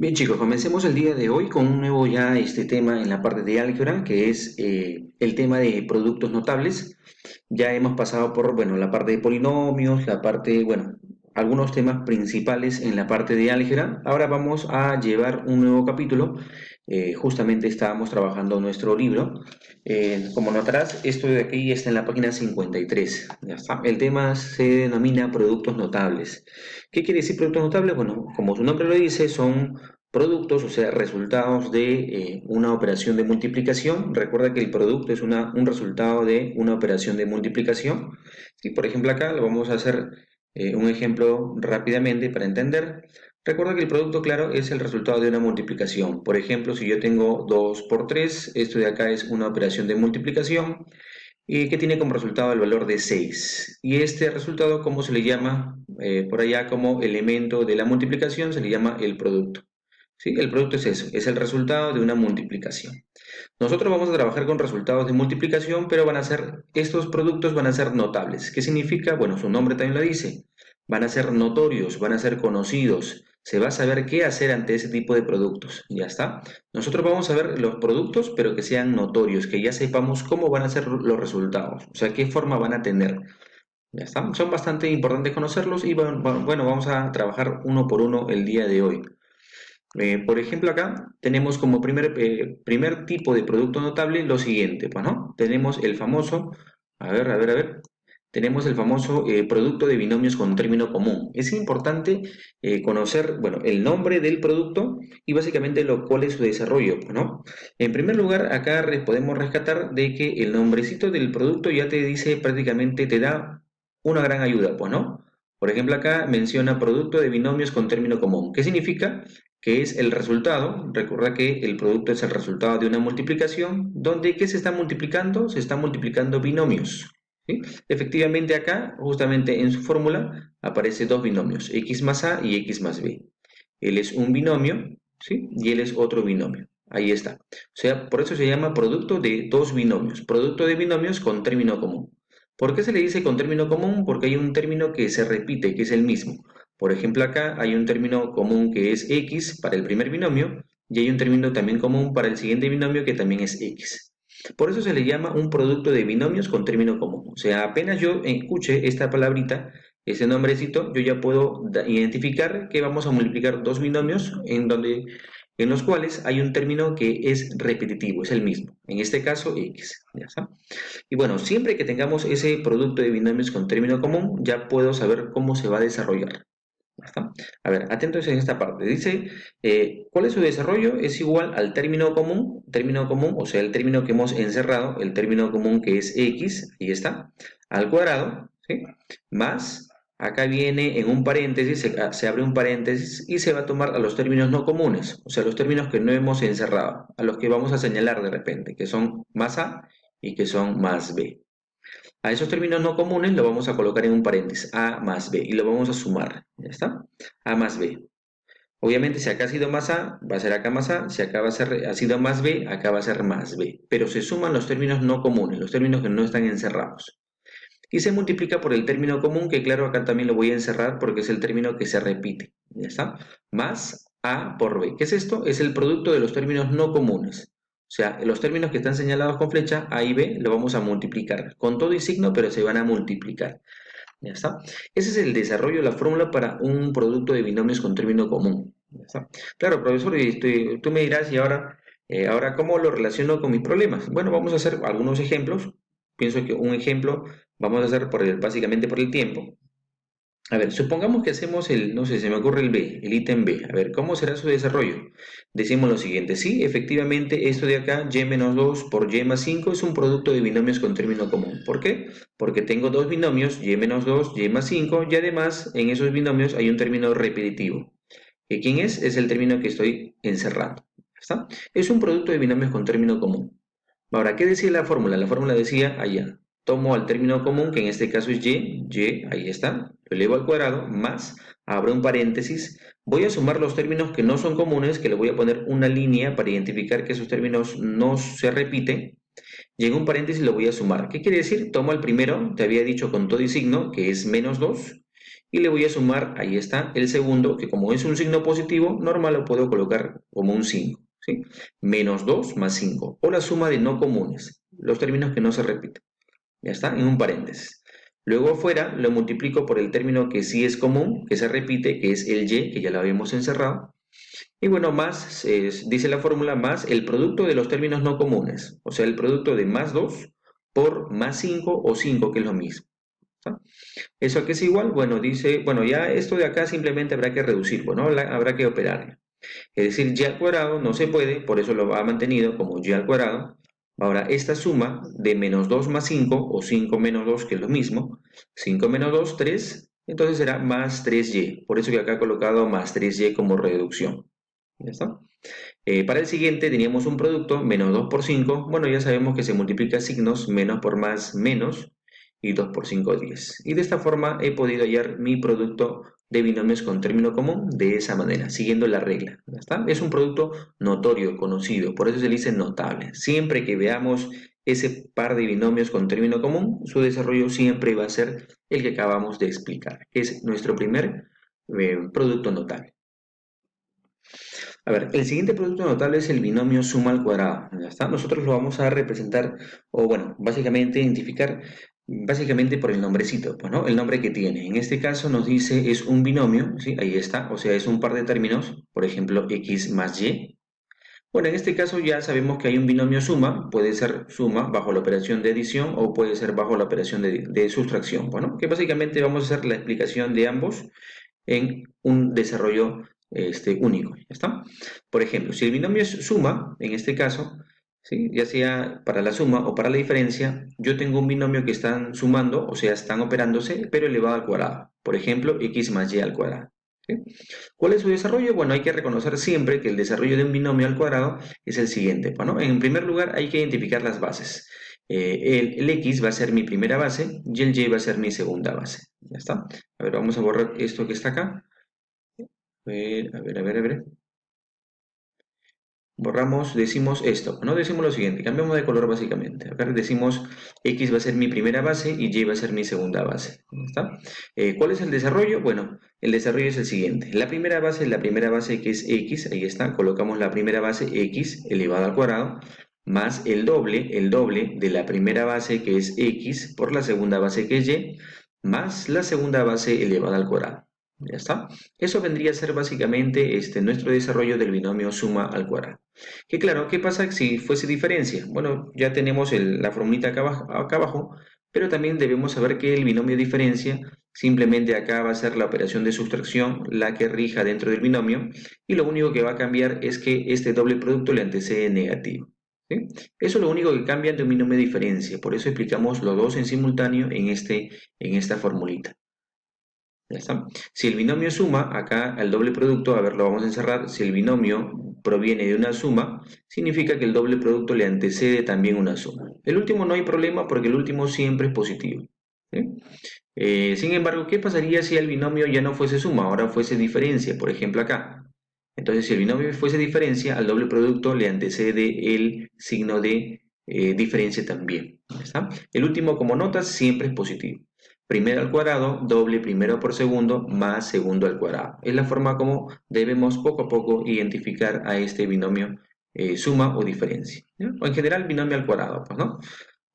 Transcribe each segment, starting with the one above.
Bien chicos, comencemos el día de hoy con un nuevo ya tema en la parte de álgebra, que es el tema de productos notables. Ya hemos pasado por, bueno, la parte de polinomios, la parte, bueno, algunos temas principales en la parte de álgebra. Ahora vamos a llevar un nuevo capítulo. Justamente estábamos trabajando nuestro libro. Como notarás, esto de aquí está en la página 53. Ya está. El tema se denomina productos notables. ¿Qué quiere decir productos notables? Bueno, como su nombre lo dice, son productos, o sea, resultados de una operación de multiplicación. Recuerda que el producto es un resultado de una operación de multiplicación. Y por ejemplo acá lo vamos a hacer un ejemplo rápidamente para entender. Recuerda que el producto, claro, es el resultado de una multiplicación. Por ejemplo, si yo tengo 2 por 3, esto de acá es una operación de multiplicación y que tiene como resultado el valor de 6. Y este resultado, ¿cómo se le llama? Por allá como elemento de la multiplicación se le llama el producto. ¿Sí? El producto es eso, es el resultado de una multiplicación. Nosotros vamos a trabajar con resultados de multiplicación, pero estos productos van a ser notables. ¿Qué significa? Bueno, su nombre también lo dice. Van a ser notorios, van a ser conocidos. Se va a saber qué hacer ante ese tipo de productos. Ya está. Nosotros vamos a ver los productos, pero que sean notorios, que ya sepamos cómo van a ser los resultados, o sea, qué forma van a tener. Ya está. Son bastante importantes conocerlos y bueno, vamos a trabajar uno por uno el día de hoy. Por ejemplo, acá tenemos como primer tipo de producto notable lo siguiente, pues, ¿no? Tenemos el famoso, a ver, tenemos el famoso producto de binomios con término común. Es importante conocer, bueno, el nombre del producto y básicamente cuál es su desarrollo, pues, ¿no? En primer lugar, acá podemos rescatar de que el nombrecito del producto ya te dice prácticamente, te da una gran ayuda, pues, ¿no? Por ejemplo, acá menciona producto de binomios con término común. ¿Qué significa? Que es el resultado. Recuerda que el producto es el resultado de una multiplicación, donde ¿qué se está multiplicando? Se están multiplicando binomios. ¿Sí? Efectivamente acá, justamente en su fórmula, aparece dos binomios, x más a y x más b. Él es un binomio, ¿sí? Y él es otro binomio. Ahí está. O sea, por eso se llama producto de dos binomios, producto de binomios con término común. ¿Por qué se le dice con término común? Porque hay un término que se repite, que es el mismo. Por ejemplo, acá hay un término común que es x para el primer binomio y hay un término también común para el siguiente binomio que también es x. Por eso se le llama un producto de binomios con término común. O sea, apenas yo escuche esta palabrita, ese nombrecito, yo ya puedo identificar que vamos a multiplicar dos binomios en los cuales hay un término que es repetitivo, es el mismo. En este caso, x. ¿Ya está? Y bueno, siempre que tengamos ese producto de binomios con término común, ya puedo saber cómo se va a desarrollar. ¿Está? A ver, atentos en esta parte. Dice, ¿cuál es su desarrollo? Es igual al término común, o sea, el término que hemos encerrado, el término común que es x, ahí está, al cuadrado, ¿sí? Más, acá viene en un paréntesis, se abre un paréntesis y se va a tomar a los términos no comunes, o sea, los términos que no hemos encerrado, a los que vamos a señalar de repente, que son más a y que son más b. A esos términos no comunes lo vamos a colocar en un paréntesis, A más B, y lo vamos a sumar. ¿Ya está? A más B. Obviamente, si acá ha sido más A, va a ser acá más A. Si acá ha sido más B, acá va a ser más B. Pero se suman los términos no comunes, los términos que no están encerrados. Y se multiplica por el término común, que claro, acá también lo voy a encerrar porque es el término que se repite. ¿Ya está? Más A por B. ¿Qué es esto? Es el producto de los términos no comunes. O sea, los términos que están señalados con flecha, A y B, lo vamos a multiplicar. Con todo y signo, pero se van a multiplicar. ¿Ya está? Ese es el desarrollo de la fórmula para un producto de binomios con término común. ¿Ya está? Claro, profesor, y tú me dirás, ahora, ¿cómo lo relaciono con mis problemas? Bueno, vamos a hacer algunos ejemplos. Pienso que un ejemplo vamos a hacer básicamente por el tiempo. A ver, supongamos que hacemos no sé, se me ocurre el ítem B. A ver, ¿cómo será su desarrollo? Decimos lo siguiente, sí, efectivamente, esto de acá, y menos 2 por y más 5 es un producto de binomios con término común. ¿Por qué? Porque tengo dos binomios, y menos 2, y más 5, y además en esos binomios hay un término repetitivo. ¿Que quién es? Es el término que estoy encerrando. ¿Está? Es un producto de binomios con término común. Ahora, ¿qué decía la fórmula? La fórmula decía allá, tomo al término común, que en este caso es y, ahí está, lo elevo al cuadrado, más, abro un paréntesis, voy a sumar los términos que no son comunes, que le voy a poner una línea para identificar que esos términos no se repiten, y en un paréntesis lo voy a sumar. ¿Qué quiere decir? Tomo el primero, te había dicho con todo y signo, que es menos 2, y le voy a sumar, ahí está, el segundo, que como es un signo positivo, normal lo puedo colocar como un 5, ¿sí? Menos 2 más 5, o la suma de no comunes, los términos que no se repiten. Ya está, en un paréntesis. Luego afuera lo multiplico por el término que sí es común, que se repite, que es el y, que ya lo habíamos encerrado. Y bueno, más, dice la fórmula, más el producto de los términos no comunes. O sea, el producto de más 2 por más 5 o 5, que es lo mismo. ¿Está? ¿Eso a qué es igual? Bueno, dice, bueno, ya esto de acá simplemente habrá que reducirlo, ¿no? Habrá que operar. Es decir, y al cuadrado no se puede, por eso lo ha mantenido como y al cuadrado. Ahora, esta suma de menos 2 más 5, o 5 menos 2, que es lo mismo, 5 menos 2, 3, entonces será más 3y. Por eso que acá he colocado más 3y como reducción. ¿Ya está? Para el siguiente teníamos un producto, menos 2 por 5. Bueno, ya sabemos que se multiplica signos, menos por más, menos, y 2 por 5, 10. Y de esta forma he podido hallar mi producto de binomios con término común de esa manera, siguiendo la regla. ¿Ya está? Es un producto notorio, conocido, por eso se le dice notable. Siempre que veamos ese par de binomios con término común, su desarrollo siempre va a ser el que acabamos de explicar, que es nuestro primer producto notable. A ver, el siguiente producto notable es el binomio suma al cuadrado. ¿Ya está? Nosotros lo vamos a representar, o bueno, básicamente identificar, básicamente por el nombrecito, pues, ¿no? El nombre que tiene. En este caso nos dice es un binomio, ¿sí? Ahí está, o sea, es un par de términos, por ejemplo, x más y. Bueno, en este caso ya sabemos que hay un binomio suma, puede ser suma bajo la operación de adición o puede ser bajo la operación de sustracción, bueno, que básicamente vamos a hacer la explicación de ambos en un desarrollo único. ¿Ya está? Por ejemplo, si el binomio es suma, en este caso, ¿sí? Ya sea para la suma o para la diferencia, yo tengo un binomio que están sumando, o sea, están operándose, pero elevado al cuadrado. Por ejemplo, x más y al cuadrado. ¿Sí? ¿Cuál es su desarrollo? Bueno, hay que reconocer siempre que el desarrollo de un binomio al cuadrado es el siguiente. Bueno, en primer lugar hay que identificar las bases. El x va a ser mi primera base y el y va a ser mi segunda base. ¿Ya está? A ver, vamos a borrar esto que está acá. A ver. Borramos, decimos esto, no decimos lo siguiente, cambiamos de color básicamente. Acá decimos x va a ser mi primera base y y va a ser mi segunda base. ¿Está? ¿Cuál es el desarrollo? Bueno, el desarrollo es el siguiente. La primera base que es x, ahí está, colocamos la primera base x elevado al cuadrado, más el doble de la primera base que es x por la segunda base que es y, más la segunda base elevada al cuadrado. ¿Ya está? Eso vendría a ser básicamente nuestro desarrollo del binomio suma al cuadrado. Que claro, ¿qué pasa si fuese diferencia? Bueno, ya tenemos la formulita acá abajo, pero también debemos saber que el binomio diferencia, simplemente acá va a ser la operación de sustracción la que rija dentro del binomio, y lo único que va a cambiar es que este doble producto le antecede negativo. ¿Sí? Eso es lo único que cambia de un binomio de diferencia, por eso explicamos los dos en simultáneo en esta formulita. Ya está. Si el binomio suma, acá al doble producto, a ver, lo vamos a encerrar. Si el binomio proviene de una suma, significa que el doble producto le antecede también una suma. El último no hay problema porque el último siempre es positivo. ¿Sí? Sin embargo, ¿qué pasaría si el binomio ya no fuese suma, ahora fuese diferencia? Por ejemplo, acá. Entonces, si el binomio fuese diferencia, al doble producto le antecede el signo de diferencia también. ¿Ya está? El último, como notas, siempre es positivo. Primero al cuadrado, doble primero por segundo, más segundo al cuadrado. Es la forma como debemos poco a poco identificar a este binomio suma o diferencia. ¿Ya? O en general, binomio al cuadrado, pues, ¿no?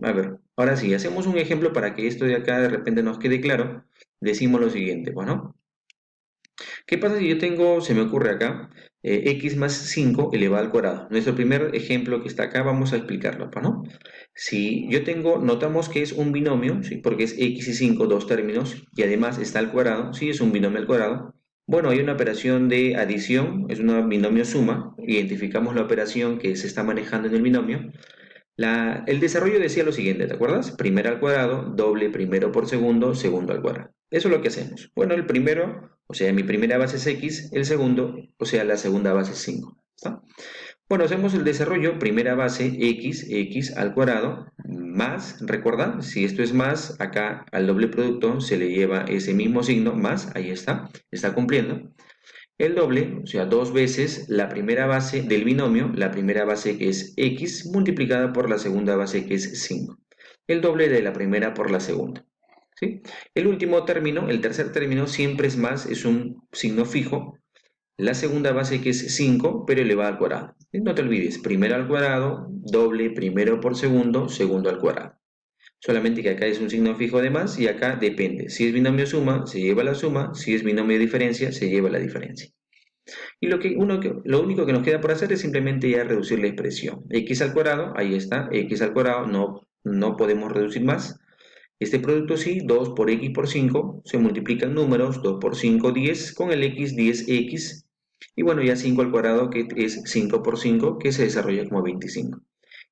A ver, ahora sí, hacemos un ejemplo para que esto de acá de repente nos quede claro. Decimos lo siguiente, pues, ¿no? ¿Qué pasa si yo tengo, se me ocurre acá, x más 5 elevado al cuadrado? Nuestro primer ejemplo que está acá, vamos a explicarlo, ¿no? Si yo tengo, notamos que es un binomio, ¿sí? Porque es x y 5, dos términos, y además está al cuadrado, sí, es un binomio al cuadrado. Bueno, hay una operación de adición, es un binomio suma, identificamos la operación que se está manejando en el binomio. El desarrollo decía lo siguiente, ¿te acuerdas? Primero al cuadrado, doble primero por segundo, segundo al cuadrado. Eso es lo que hacemos. Bueno, el primero, o sea, mi primera base es x, el segundo, o sea, la segunda base es 5. ¿Está? Bueno, hacemos el desarrollo, primera base x al cuadrado, más, recuerda, si esto es más, acá al doble producto se le lleva ese mismo signo, más, ahí está cumpliendo. El doble, o sea, dos veces la primera base del binomio, la primera base que es x, multiplicada por la segunda base que es 5. El doble de la primera por la segunda. ¿sí? El último término, el tercer término, siempre es más, es un signo fijo. La segunda base que es 5, pero elevada al cuadrado. No te olvides, primero al cuadrado, doble primero por segundo, segundo al cuadrado. Solamente que acá es un signo fijo de más y acá depende. Si es binomio suma, se lleva la suma. Si es binomio diferencia, se lleva la diferencia. Y lo único que nos queda por hacer es simplemente ya reducir la expresión. X al cuadrado, ahí está, x al cuadrado, no podemos reducir más. Este producto sí, 2 por x por 5, se multiplican números, 2 por 5, 10, con el x, 10x. Y bueno, ya 5 al cuadrado, que es 5 por 5, que se desarrolla como 25.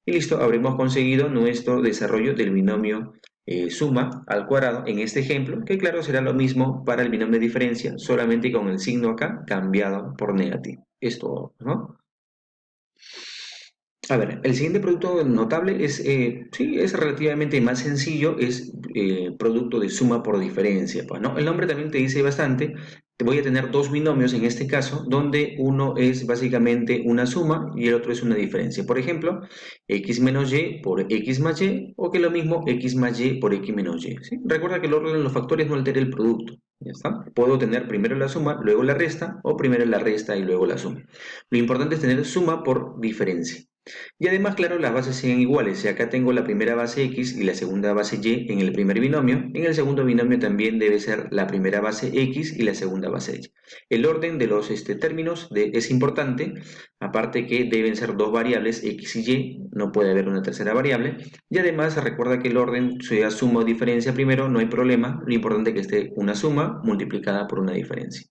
Y listo, habremos conseguido nuestro desarrollo del binomio suma al cuadrado en este ejemplo, que claro será lo mismo para el binomio de diferencia, solamente con el signo acá cambiado por negativo. Esto, ¿no? A ver, el siguiente producto notable es, sí, es relativamente más sencillo, es producto de suma por diferencia, pues, ¿no? El nombre también te dice bastante. Te voy a tener dos binomios en este caso, donde uno es básicamente una suma y el otro es una diferencia. Por ejemplo, x menos y por x más y, o que lo mismo x más y por x menos y, ¿sí? Recuerda que el orden de los factores no altera el producto, ¿ya está? Puedo tener primero la suma, luego la resta, o primero la resta y luego la suma. Lo importante es tener suma por diferencia. Y además, claro, las bases siguen iguales. Si acá tengo la primera base x y la segunda base y en el primer binomio, en el segundo binomio también debe ser la primera base x y la segunda base y. El orden de los términos es importante, aparte que deben ser dos variables, x y y, no puede haber una tercera variable. Y además, recuerda que el orden sea suma o diferencia primero, no hay problema. Lo importante es que esté una suma multiplicada por una diferencia.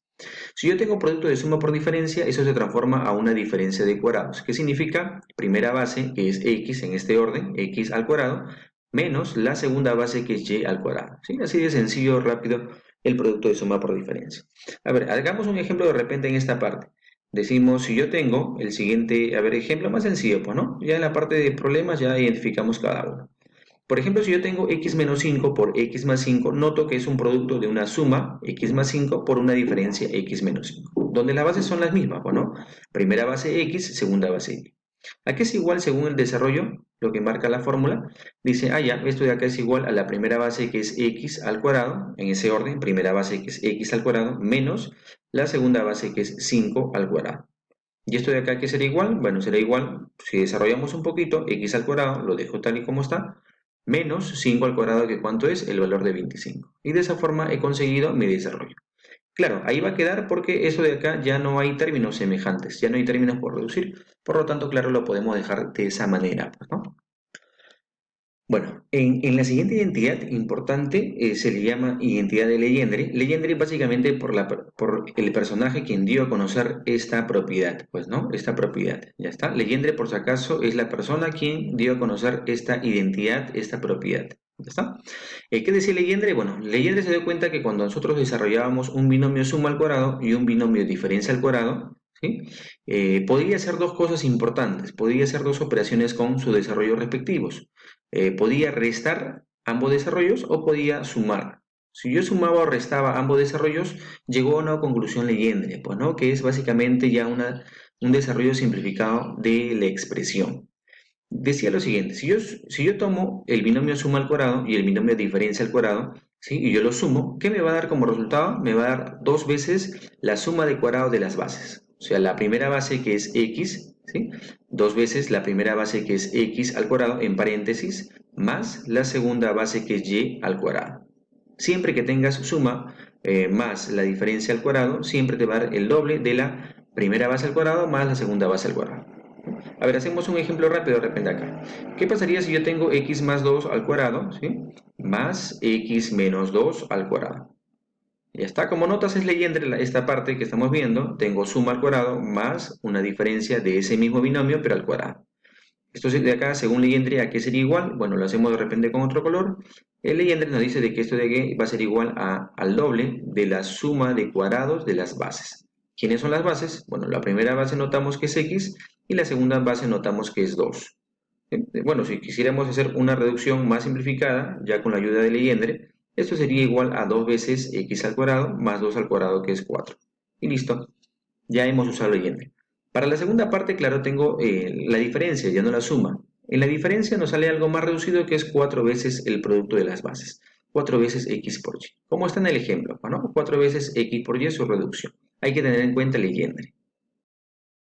Si yo tengo producto de suma por diferencia, eso se transforma a una diferencia de cuadrados. ¿Qué significa? Primera base, que es x en este orden, x al cuadrado, menos la segunda base, que es y al cuadrado. ¿Sí? Así de sencillo, rápido, el producto de suma por diferencia. A ver, hagamos un ejemplo de repente en esta parte. Decimos, si yo tengo el siguiente, a ver, ejemplo más sencillo, pues, ¿no? Ya en la parte de problemas ya identificamos cada uno. Por ejemplo, si yo tengo x menos 5 por x más 5, noto que es un producto de una suma x más 5 por una diferencia x menos 5, donde las bases son las mismas, ¿no? Primera base x, segunda base y. Aquí es igual según el desarrollo, lo que marca la fórmula. Dice, ya, esto de acá es igual a la primera base, que es x al cuadrado, en ese orden, primera base, que es x al cuadrado, menos la segunda base, que es 5 al cuadrado. ¿Y esto de acá qué será igual? Bueno, será igual, si desarrollamos un poquito, x al cuadrado, lo dejo tal y como está, menos 5 al cuadrado, que cuánto es el valor de 25. Y de esa forma he conseguido mi desarrollo. Claro, ahí va a quedar porque eso de acá ya no hay términos semejantes, ya no hay términos por reducir, por lo tanto, claro, lo podemos dejar de esa manera, pues, ¿no? Bueno, en la siguiente identidad importante se le llama identidad de Legendre. Legendre básicamente por el personaje quien dio a conocer esta propiedad, pues, ¿no? Esta propiedad, ya está. Legendre, por si acaso, es la persona quien dio a conocer esta identidad, esta propiedad, ¿ya está? ¿Qué decía Legendre? Bueno, Legendre se dio cuenta que cuando nosotros desarrollábamos un binomio suma al cuadrado y un binomio diferencia al cuadrado, ¿sí? Podía hacer dos cosas importantes, podía hacer dos operaciones con sus desarrollos respectivos. Podía restar ambos desarrollos o podía sumar. Si yo sumaba o restaba ambos desarrollos, llegó a una conclusión Legendre, pues, ¿no? Que es básicamente ya un desarrollo simplificado de la expresión. Decía lo siguiente, si yo tomo el binomio suma al cuadrado y el binomio diferencia al cuadrado, ¿sí? Y yo lo sumo, ¿qué me va a dar como resultado? Me va a dar dos veces la suma de cuadrados de las bases. O sea, la primera base, que es x, ¿sí? Dos veces la primera base, que es x al cuadrado, en paréntesis, más la segunda base, que es y al cuadrado. Siempre que tengas suma más la diferencia al cuadrado, siempre te va a dar el doble de la primera base al cuadrado más la segunda base al cuadrado. A ver, hacemos un ejemplo rápido de repente acá. ¿Qué pasaría si yo tengo x más 2 al cuadrado, ¿sí? Más x menos 2 al cuadrado? Ya está, como notas es Legendre esta parte que estamos viendo. Tengo suma al cuadrado más una diferencia de ese mismo binomio, pero al cuadrado. Esto de acá, según Legendre, ¿a qué sería igual? Bueno, lo hacemos de repente con otro color. El Legendre nos dice de que esto de aquí va a ser igual al doble de la suma de cuadrados de las bases. ¿Quiénes son las bases? Bueno, la primera base notamos que es x y la segunda base notamos que es 2. Bueno, si quisiéramos hacer una reducción más simplificada, ya con la ayuda de Legendre, esto sería igual a 2 veces x al cuadrado más 2 al cuadrado, que es 4. Y listo, ya hemos usado Legendre. Para la segunda parte, claro, tengo la diferencia, ya no la suma. En la diferencia nos sale algo más reducido, que es 4 veces el producto de las bases. 4 veces x por y. Como está en el ejemplo, ¿no? 4 veces x por y su reducción. Hay que tener en cuenta el engendre.